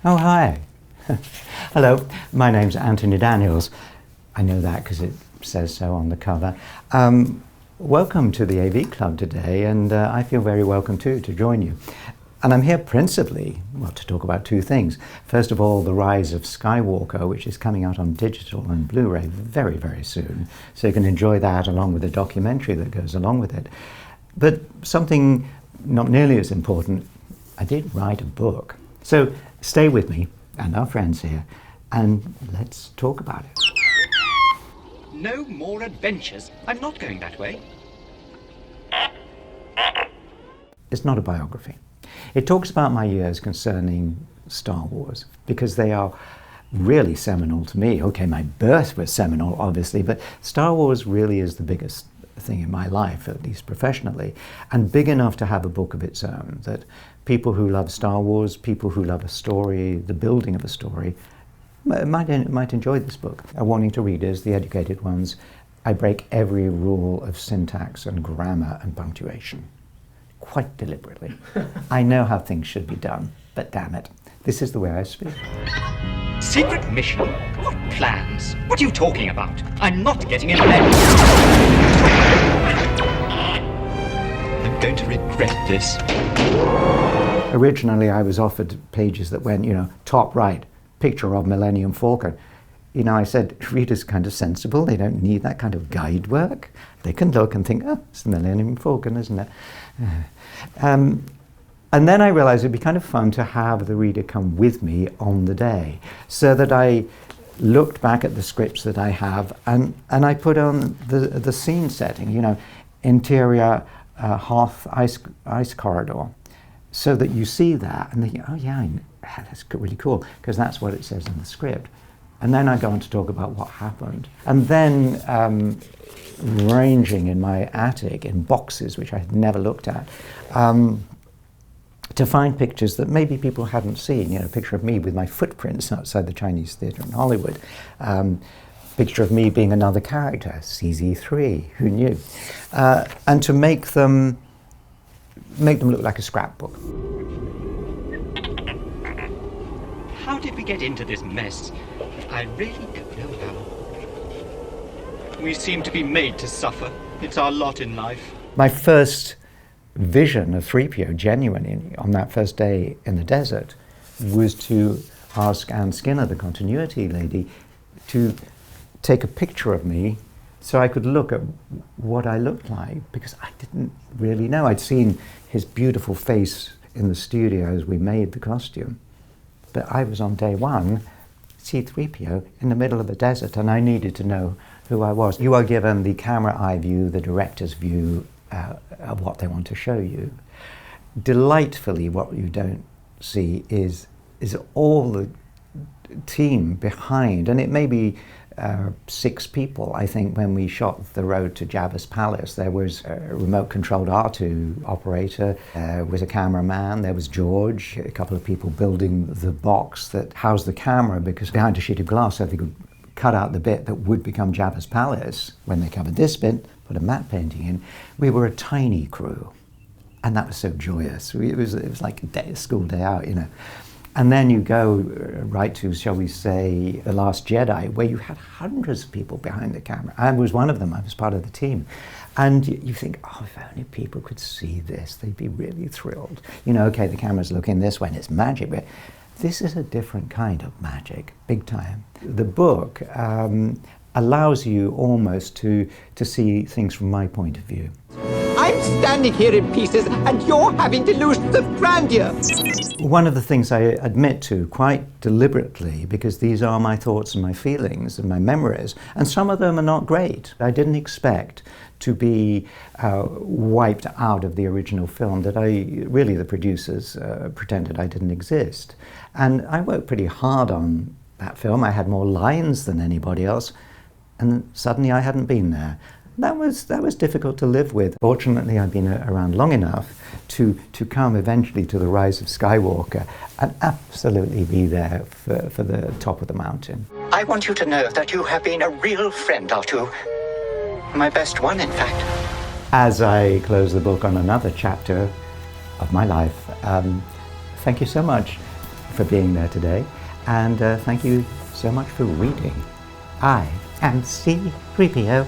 Oh, hi. Hello, my name's Anthony Daniels. I know that because it says so on the cover. Welcome to the AV Club today, and I feel very welcome too to join you. And I'm here principally, well, to talk about two things. First of all, the rise of Skywalker, which is coming out on digital and Blu-ray very, very soon. So you can enjoy that along with the documentary that goes along with it. But something not nearly as important, I did write a book. So stay with me and our friends here, and let's talk about it. No more adventures. I'm not going that way. It's not a biography. It talks about my years concerning Star Wars, because they are really seminal to me. Okay, my birth was seminal, obviously, but Star Wars really is the biggest thing in my life, at least professionally, and big enough to have a book of its own, that people who love Star Wars, people who love a story, the building of a story, might enjoy this book. A warning to readers, the educated ones, I break every rule of syntax and grammar and punctuation, quite deliberately. I know how things should be done, but damn it, this is the way I speak. Secret mission? What plans? What are you talking about? I'm not getting in bed. I'm going to regret this. Originally, I was offered pages that went, top right, picture of Millennium Falcon. I said, readers kind of sensible. They don't need that kind of guide work. They can look and think, oh, it's the Millennium Falcon, isn't it? And then I realized it'd be kind of fun to have the reader come with me on the day, so that I looked back at the scripts that I have and I put on the scene setting, interior hearth ice corridor, so that you see that and think, oh yeah, that's really cool, because that's what it says in the script. And then I go on to talk about what happened. And then ranging in my attic in boxes, which I had never looked at, to find pictures that maybe people hadn't seen. A picture of me with my footprints outside the Chinese theatre in Hollywood. Picture of me being another character, CZ3, who knew? And to make them look like a scrapbook. How did we get into this mess? I really don't know how. We seem to be made to suffer. It's our lot in life. My first vision of 3PO, genuinely, on that first day in the desert, was to ask Ann Skinner, the continuity lady, to take a picture of me so I could look at what I looked like, because I didn't really know. I'd seen his beautiful face in the studio as we made the costume, but I was on day one, C-3PO, in the middle of the desert, and I needed to know who I was. You are given the camera eye view, the director's view of what they want to show you. Delightfully, what you don't see is all the team behind, and it may be 6 people. I think when we shot the road to Jabba's palace, there was a remote-controlled R2 operator, there was a cameraman, there was George, a couple of people building the box that housed the camera, because behind a sheet of glass, so they could cut out the bit that would become Jabba's palace. When they covered this bit, put a matte painting in. We were a tiny crew, and that was so joyous. It was like a school day out, And then you go right to, shall we say, The Last Jedi, where you had hundreds of people behind the camera. I was one of them. I was part of the team. And you think, oh, if only people could see this, they'd be really thrilled. Okay, the camera's looking this way, and it's magic, but this is a different kind of magic, big time. The book allows you almost to see things from my point of view. I'm standing here in pieces, and you're having to lose the grandeur. One of the things I admit to quite deliberately, because these are my thoughts and my feelings and my memories, and some of them are not great. I didn't expect to be wiped out of the original film, that the producers pretended I didn't exist. And I worked pretty hard on that film. I had more lines than anybody else, and suddenly I hadn't been there. That was difficult to live with. Fortunately, I've been around long enough to come eventually to the rise of Skywalker and absolutely be there for the top of the mountain. I want you to know that you have been a real friend, R2. My best one, in fact. As I close the book on another chapter of my life, thank you so much for being there today, and thank you so much for reading. I am C-3PO.